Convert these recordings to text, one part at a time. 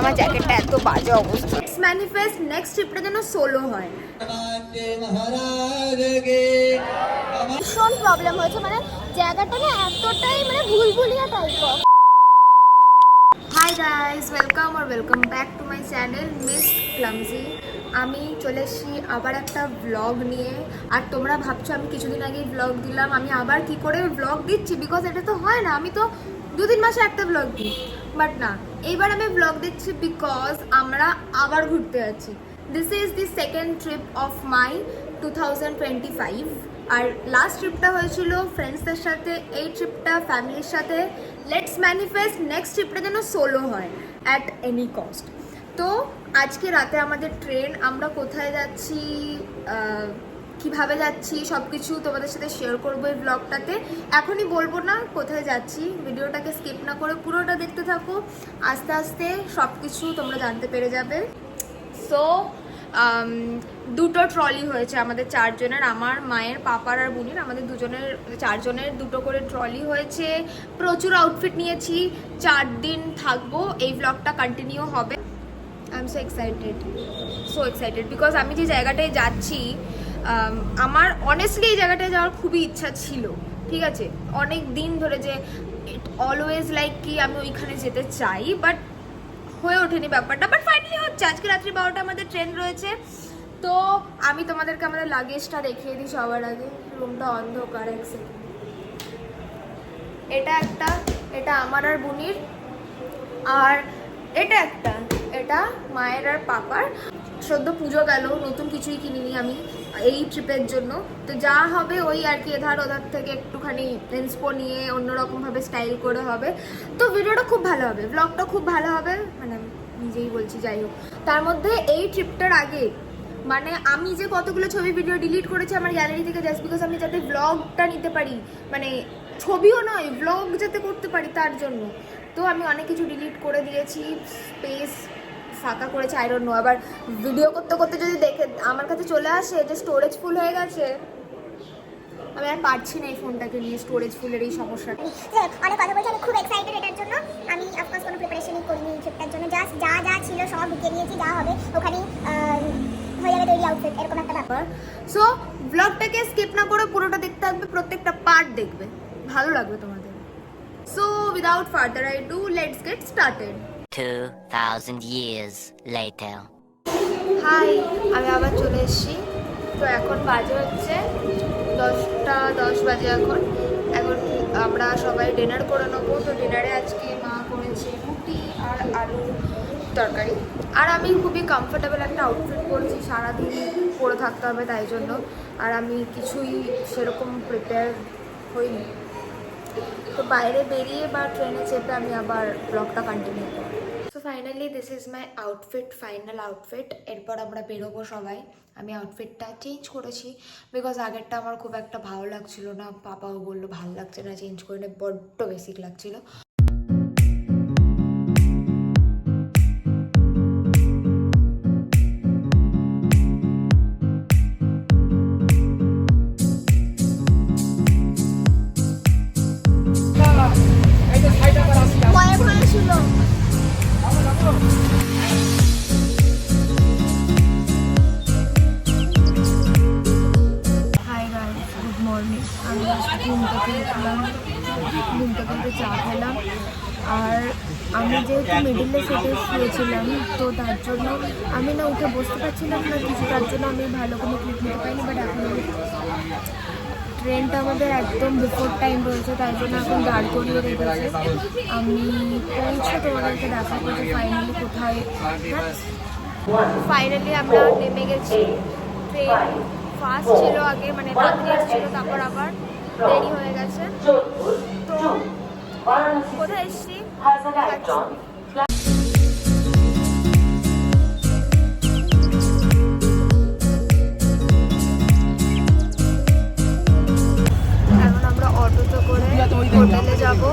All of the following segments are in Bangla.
আমার জ্যাকেটটা এত বাজে অবস্থা। ম্যানিফেস্ট নেক্সট ট্রিপটা যেন সোলো হয়। ভীষণ প্রবলেম হয়েছে, মানে জায়গাটা না এতটাই মানে ভুলভুলিয়া type. Hi guys, welcome back to my channel miss Clumsy. আমি চলে এসেছি আবার একটা ব্লগ নিয়ে। আর তোমরা ভাবছো আমি কিছুদিন আগেই ব্লগ দিলাম, আমি আবার কি করে ব্লগ দিচ্ছি, বিকজ এটা তো হয় না, আমি তো 2-3 মাসে একটা ব্লগ দিই। বাট না, এইবার আমি ব্লগ দিচ্ছি বিকজ আমরা আবার ঘুরতে যাচ্ছি। This is the second trip of my 2025। আর লাস্ট ট্রিপটা হয়েছিল ফ্রেন্ডসদের সাথে, এই ট্রিপটা ফ্যামিলির সাথে। লেটস ম্যানিফেস্ট নেক্সট ট্রিপটা যেন সোলো হয় অ্যাট এনি কস্ট। তো আজকে রাতে আমাদের ট্রেন, আমরা কোথায় যাচ্ছি, কিভাবে যাচ্ছি, সব কিছু তোমাদের সাথে শেয়ার করবো এই ব্লগটাতে। এখনই বলবো না কোথায় যাচ্ছি, ভিডিওটাকে স্কিপ না করে পুরোটা দেখতে থাকো। আস্তে আস্তে সব কিছু তোমরা জানতে পেরে যাবে। সো দুটো ট্রলি হয়েছে আমাদের চারজনের, আমার, মায়ের, পাপার আর বুনির, আমাদের চারজনের দুটো করে ট্রলি হয়েছে। প্রচুর আউটফিট নিয়েছি, 4 দিন থাকবো, এই ব্লগটা কন্টিনিউ হবে। I am so excited because আমি যে জায়গাটায় যাচ্ছি, আমার অনেস্টলি এই জায়গাটায় যাওয়ার খুবই ইচ্ছা ছিল, ঠিক আছে, অনেক দিন ধরে, যে ইট অলওয়েজ লাইক কি আমি ওইখানে যেতে চাই, বাট হয়ে ওঠেনি ব্যাপারটা। বাট ফাইনালি হচ্ছে। আজকে রাত্রি 12টা আমাদের ট্রেন রয়েছে। তো আমি তোমাদেরকে আমাদের লাগেজটা দেখিয়ে দিই সবার আগে। রুমটা অন্ধকার, এক সেকেন্ড। এটা আমার আর বুনির, আর এটা মায়ের আর পাপার। সদ্য পুজো গেল, নতুন কিছুই কিনিনি আমি এই ট্রিপের জন্য। তো যা হবে ওই আর কি, এধার ওধার থেকে একটুখানি ইন্সপো নিয়ে অন্যরকমভাবে স্টাইল করে হবে। তো ভিডিওটা খুব ভালো হবে, ব্লগটা খুব ভালো হবে, মানে নিজেই বলছি। যাই হোক, তার মধ্যে এই ট্রিপটার আগে মানে আমি যে কতগুলো ছবি ভিডিও ডিলিট করেছি আমার গ্যালারি থেকে, জাস্ট বিকজ আমি যাতে ব্লগটা নিতে পারি, মানে ছবিও নয় ব্লগ যাতে করতে পারি তার জন্য। তো আমি অনেক কিছু ডিলিট করে দিয়েছি, স্পেস ফাঁকা করেছে, আই ডোন্ট নো। আবার ভিডিও করতে করতে যদি দেখে আমার কাছে চলে আসে যে স্টোরেজ ফুল হয়ে গেছে, আমি আর পারছি না এই ফোনটাকে নিয়ে, স্টোরেজ ফুলের এই সমস্যাটা। অনেক কথা বলছি, আমি খুব এক্সাইটেড এটার জন্য। আমি অফকোর্স কোনো প্রিপারেশনই করিনি এই ট্রিপটার জন্য, জাস্ট যা ছিল সব ঢুকে নিয়েছি, যা হবে ওখানেই হয়ে যাবে তৈরি আউটফিট, এরকম একটা ব্যাপার। সো ব্লগটাকে স্কিপ না করে পুরোটা দেখতে থাকবে, প্রত্যেকটা পার্ট দেখবে, ভালো লাগবে তোমাদের। So without further ado, let's get started. 2000 years later. Hi, আমি আবার চলে এসেছি। তো এখন বাজে হচ্ছে 10টা 10 বাজে। এখন আমরা সবাই ডিনার করে নেবো। তো ডিনারে আজকে মা করেছে রুটি আর আলু তরকারি। আর আমি খুবই কমফোর্টেবল একটা আউটফিট পরেছি, সারাদিন পরে থাকতে হবে তাই জন্য। আর আমি কিছুই সেরকম প্রিপেয়ার হইনি। তো বাইরে বেরিয়ে বা ট্রেনে চেপে আমি আবার ব্লগটা কন্টিনিউ করব। So finally this is my outfit, final outfit. এরপর আমরা বেরোবো সবাই। আমি আউটফিটটা চেঞ্জ করেছি বিকজ আগেরটা আমার খুব একটা ভালো লাগছিল না, পাপাও বললো ভালো লাগছে না, চেঞ্জ করে নে, বড্ড বেসিক লাগছিল। ঘুম থেকে চা খেলাম। আর আমি যেহেতু মিডিলে সেটে শুয়েছিলাম, তো তার জন্য আমি না উঠে বসতে পারছিলাম না কিছু, তার জন্য আমি ভালো কোনো ক্লিপ নিতে পারিনি। বাট এখন ট্রেনটা আমাদের একদম বিফোর টাইম রয়েছে, তাই জন্য এখন দাঁড় করিয়ে রেখেছে। আমি পৌঁছে তোমাদেরকে দেখাবো যে ফাইনালি কোথায়। ফাইনালি আমরা নেমে গেছি। ট্রেন ফাস্ট ছিল আগে, মানে রাত্রি ছিল, তারপর আবার দেরি হয়ে গেছে। তো কোথায় এসছি এখন আমরা অটোতে করে হোটেলে যাবো।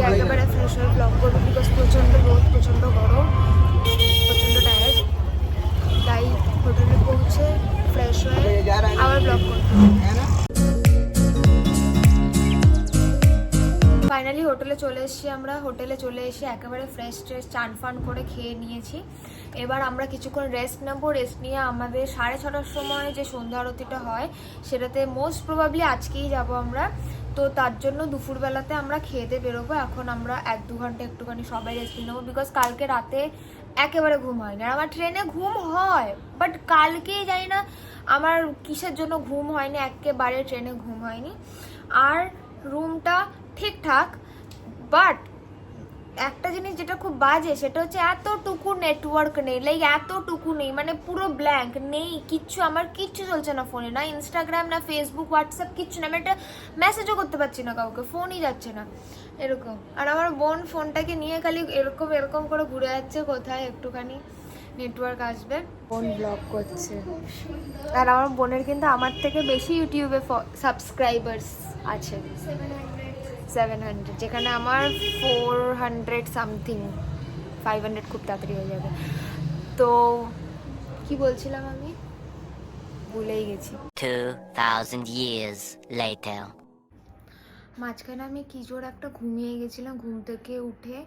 একেবারে ফ্রেশ হয়ে ব্লগ করবো বিকজ প্রচণ্ড রোদ, প্রচণ্ড গরম, প্রচণ্ড টায়ার্ড। তাই হোটেলে পৌঁছে ফ্রেশ হয়ে আবার ব্লগ করবো। ফাইনালি হোটেলে চলে এসেছি, আমরা হোটেলে চলে এসে একেবারে ফ্রেশ ট্রেশ চান ফান করে খেয়ে নিয়েছি। এবার আমরা কিছুক্ষণ রেস্ট নেবো। রেস্ট নিয়ে আমাদের 6:30টার সময় যে সন্ধ্যা আরতিটা হয় সেটাতে মোস্ট প্রবাবলি আজকেই যাব আমরা। তো তার জন্য দুপুরবেলাতে আমরা খেতে বেরোবো। এখন আমরা 1-2 ঘন্টা একটুখানি সবাই রেস্ট নিয়ে নেবো, বিকজ কালকে রাতে একেবারে ঘুম হয়নি। আর আমার ট্রেনে ঘুম হয়, বাট কালকেই জানি না আমার কিসের জন্য ঘুম হয়নি, একেবারে ট্রেনে ঘুম হয়নি। আর রুমটা ঠিকঠাক, বাট একটা জিনিস যেটা খুব বাজে সেটা হচ্ছে এতটুকু নেটওয়ার্ক নেই, লাইক এতটুকু নেই, মানে পুরো ব্ল্যাঙ্ক নেই কিচ্ছু। আমার কিচ্ছু চলছে না ফোনে, না ইনস্টাগ্রাম, না ফেসবুক, হোয়াটসঅ্যাপ, কিচ্ছু না। আমি একটা মেসেজও করতে পারছি না কাউকে, ফোনই যাচ্ছে না এরকম। আর আমার বোন ফোনটাকে নিয়ে খালি এরকম এরকম করে ঘুরে যাচ্ছে, কোথায় একটুখানি নেটওয়ার্ক আসবে। বোন ব্লগ করছে, আর আমার বোনের কিন্তু আমার থেকে বেশি ইউটিউবে সাবস্ক্রাইবার্স আছে, 700, যেখানে আমার 400 সামথিং, 500 খুব তাড়াতাড়ি হয়ে যাবে। তো কি বলছিলাম আমি ভুলেই গেছি। 2000 years later. মাঝখানে আমি কি জোর একটা ঘুমিয়ে গেছিলাম। ঘুম থেকে উঠে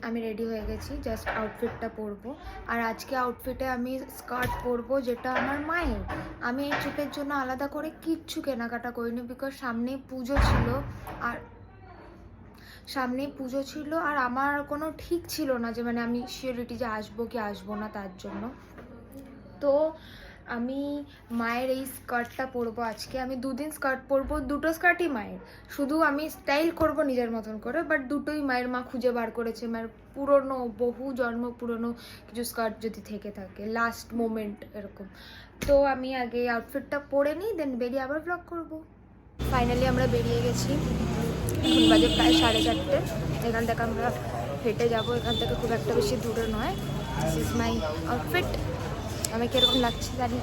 আমি রেডি হয়ে গেছি, জাস্ট আউটফিটটা পরবো। আর আজকে আউটফিটে আমি স্কার্ট পরবো যেটা আমার মায়ের। আমি এই ট্রিপের জন্য আলাদা করে কিচ্ছু কেনাকাটা করিনি, বিকজ সামনেই পুজো ছিল আর আমার কোনো ঠিক ছিল না যে মানে আমি শিওরিটি যে আসবো কি আসবো না তার জন্য। তো আমি মায়ের এই স্কার্টটা পরবো আজকে। আমি 2 দিন স্কার্ট পরবো, 2টো স্কার্টই মায়ের, শুধু আমি স্টাইল করব নিজের মতন করে, বাট দুটোই মায়ের। মা খুঁজে বার করেছে মায়ের পুরনো, বহু জন্ম পুরনো কিছু স্কার্ট যদি থেকে থাকে, লাস্ট মোমেন্ট এরকম। তো আমি আগে আউটফিটটা পরে নিই, দেন বেরিয়ে আবার ব্লগ করবো। ফাইনালি আমরা বেরিয়ে গেছি, এখন বাজে প্রায় 4:30। এখান থেকে আমরা হেঁটে যাব, এখান থেকে খুব একটা বেশি দূরে নয়। This is my outfit. আমি কীরকম লাগছে জানি।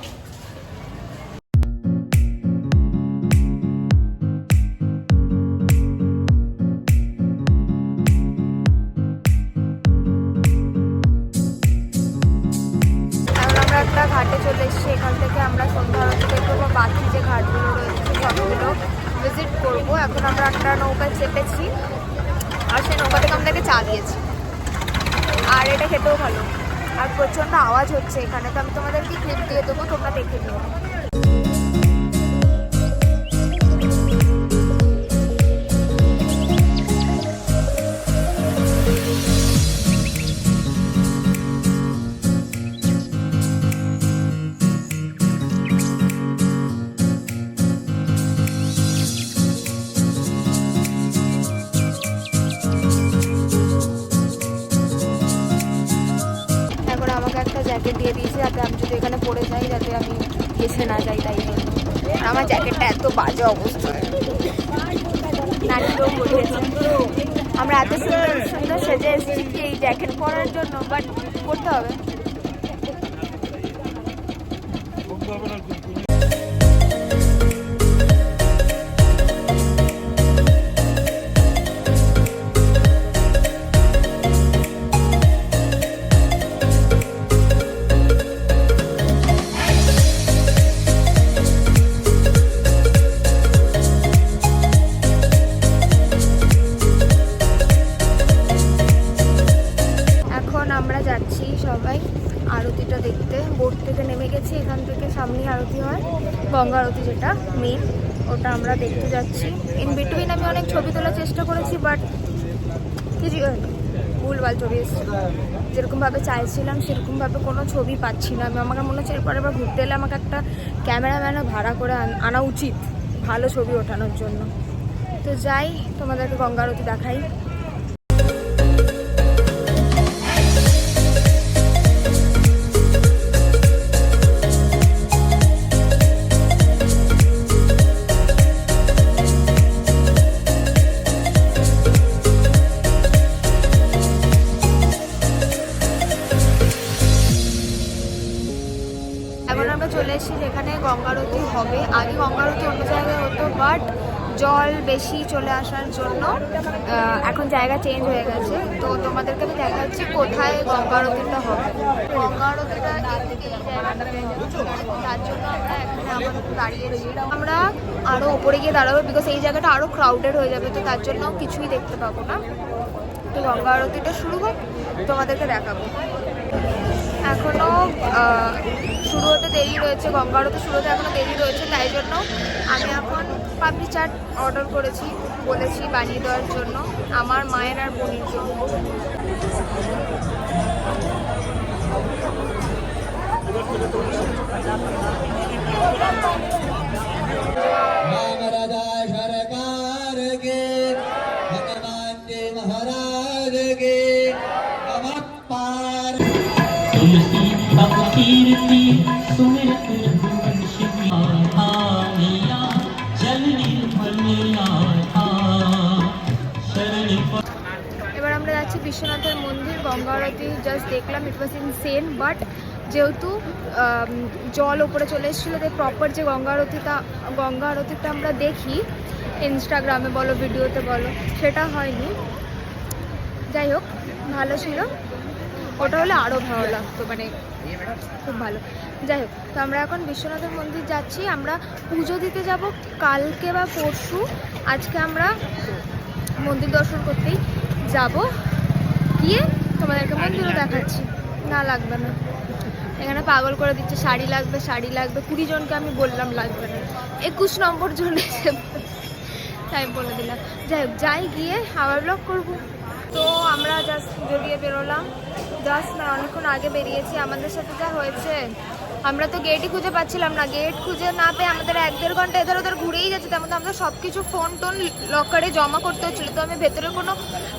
আমরা একটা ঘাটে চলে এসেছি, এখান থেকে আমরা সন্ধ্যা আরতি দেখবো বা বাকি যে ঘাটগুলো রয়েছে সবগুলো ভিজিট করবো। এখন আমরা একটা নৌকায় চেপেছি, আর সেই নৌকা থেকে আমাদেরকে চা দিয়েছি, আর এটা খেতেও ভালো। আর প্রচণ্ড আওয়াজ হচ্ছে এখানে, তো আমি তোমাদেরকে ক্লিপ দিয়ে দেবো, তোমরা দেখে নিও। জ্যাকেট দিয়ে দিয়েছি যাতে আমি যদি এখানে পড়ে যাই যাতে আমি এসে না যাই, তাই জন্য। আমার জ্যাকেটটা এত বাজে অবস্থা, নানিও বলেছে। আমরা এত সুন্দর সুন্দর সেজে এসেছি এই জ্যাকেট পরার জন্য, বাট পরতে হবে। আমরা যাচ্ছি সবাই আরতিটা দেখতে। বোট থেকে নেমে গেছি, এখান থেকে সামনে আরতি হয়, গঙ্গা আরতি যেটা মেন, ওটা আমরা দেখতে যাচ্ছি। ইন বিটুইন আমি অনেক ছবি তোলার চেষ্টা করেছি, বাট কিছু ভুলভাল ছবি এসেছে। যেরকমভাবে চাইছিলাম সেরকমভাবে কোনো ছবি পাচ্ছি না আমি। আমাকে মনে হচ্ছে এরপরে এবার ঘুরতে এলে আমাকে একটা ক্যামেরাম্যানও ভাড়া করে আনা উচিত ভালো ছবি ওঠানোর জন্য। তো যাই, তোমাদেরকে গঙ্গা আরতি দেখাই। চলে এসেছি যেখানে গঙ্গা আরতি হবে। আগে গঙ্গা আরতি অন্য জায়গায় হতো, বাট জল বেশি চলে আসার জন্য এখন জায়গা চেঞ্জ হয়ে গেছে। তো তোমাদেরকে আমি দেখাচ্ছি কোথায় গঙ্গা আরতিটা হবে। গঙ্গা আরতিটা এদিকে এই জায়গাটাতে হচ্ছে, তার জন্য আমরা এখানে আপাতত দাঁড়িয়েছি। আমরা আরও ওপরে গিয়ে দাঁড়াবো, বিকজ এই জায়গাটা আরও ক্রাউডেড হয়ে যাবে, তো তার জন্য কিছুই দেখতে পাবো না। তো গঙ্গা আরতিটা শুরু হোক, তোমাদেরকে দেখাবো। এখনও শুরু হতে দেরি রয়েছে, গঙ্গা আরতি শুরু হতে এখনও দেরি রয়েছে, তাই জন্য আমি এখন পাপড়ি চাট অর্ডার করেছি, বলেছি বানিয়ে দেওয়ার জন্য আমার মায়ের আর বোনের জন্য। कीर्ति सुमिरत रघुवंश बिहारिया जल निर्मल आया शरण এবার আমরা যাচ্ছি বিশ্বনাথের মন্দির। গঙ্গা আরতি জাস্ট দেখলাম, ইট ওয়াজ ইনসেন। বাট যেহেতু জল ওপরে চলে এসেছিলো, তাই প্রপার যে গঙ্গা আরতিটা আমরা দেখি ইনস্টাগ্রামে বলো, ভিডিওতে বলো, সেটা হয়নি। যাই হোক, ভালো ছিল। ওটা হলে আরও ভালো লাগতো, মানে খুব ভালো। যাই হোক, তো আমরা এখন বিশ্বনাথের মন্দির যাচ্ছি। আমরা পুজো দিতে যাব কালকে বা পরশু। আজকে আমরা মন্দির দর্শন করতেই যাব, গিয়ে তোমাদেরকে মন্দিরও দেখাচ্ছি। না লাগবে না, এখানে পাগল করে দিচ্ছে, শাড়ি লাগবে 20 জনকে আমি বললাম লাগবে না, 21 নম্বর জন এসে তাই বলে দিলাম। যাই হোক, যাই গিয়ে আবার ব্লগ করবো। তো আমরা জাস্ট বেরিয়ে বেরোলাম, অনেকক্ষণ আগে বেরিয়েছি। আমাদের সাথে যা হয়েছে, আমরা তো গেটই খুঁজে পাচ্ছিলাম না। গেট খুঁজে না পেয়ে আমাদের 1-1.5 ঘন্টা এধার ওধার ঘুরেই যাচ্ছে। তেমন আমাদের সব কিছু ফোন টোন লকারে জমা করতে হচ্ছিলো, তো আমি ভেতরে কোনো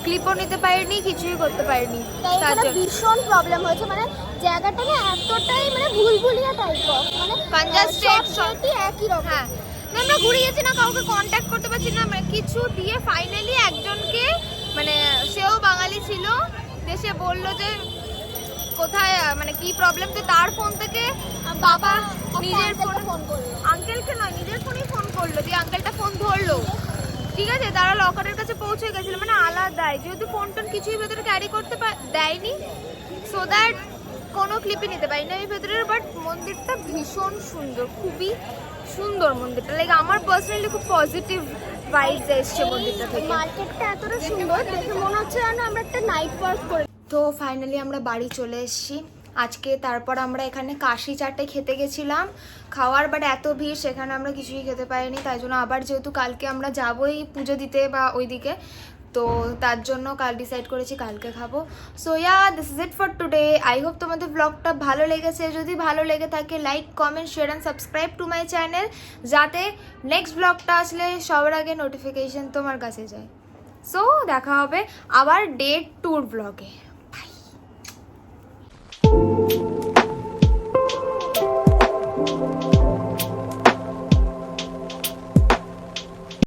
ক্লিপও নিতে পারিনি, কিছুই করতে পারিনি। তার জন্য ভীষণ প্রবলেম হয়েছে, মানে জায়গাটা না এতটাই মানে ভুলভুলিয়া টাইপের, মানে কনজাস্টেড, সবই একই রকম। হ্যাঁ, আমরা ঘুরে গেছি না, কাউকে কন্ট্যাক্ট করতে পারছি না, মানে কিছু দিয়ে ফাইনালি একজনকে, মানে সেও বাঙালি ছিল, সে বললো যে কোথায় মানে কি প্রবলেম, তো তার ফোন থেকে বাবা নিজের ফোন করলো, আঙ্কেলকে নয় নিজের ফোনেই ফোন করলো, দিয়ে আঙ্কেলটা ফোন ধরলো। ঠিক আছে, তারা লকারের কাছে পৌঁছে গেছিল, মানে আলাদাই, যেহেতু ফোন টোন কিছুই ভেতরে ক্যারি করতে দেয়নি, সো দ্যাট কোনো ক্লিপই নিতে পারি না আমি ভেতরের। বাট মন্দিরটা ভীষণ সুন্দর, খুবই সুন্দর মন্দিরটা, লাইক আমার পার্সোনালি খুব পজিটিভ ভাইবস এসছে মন্দিরটা থেকে। মার্কেটটা এতটা সুন্দর দেখে মনে হচ্ছে যেন আমরা একটা নাইট ওয়ার্ক করে। তো ফাইনালি আমরা বাড়ি চলে এসেছি আজকে। তারপর আমরা এখানে কাশি চাটে খেতে গেছিলাম খাওয়ার, বাট এত ভিড়, সেখানে আমরা কিছুই খেতে পারিনি। তাই জন্য আবার যেহেতু কালকে আমরা যাবোই পুজো দিতে বা ওইদিকে, তো তার জন্য কাল ডিসাইড করেছি কালকে খাবো। So yeah, this is it for today. I hope তোমাদের ব্লগটা ভালো লেগেছে। যদি ভালো লেগে থাকে, like, comment, share and subscribe to my channel, যাতে নেক্সট ব্লগটা আসলে সবার আগে নোটিফিকেশন তোমার কাছে যায়। সো দেখা হবে আবার ডে 2 ব্লগে।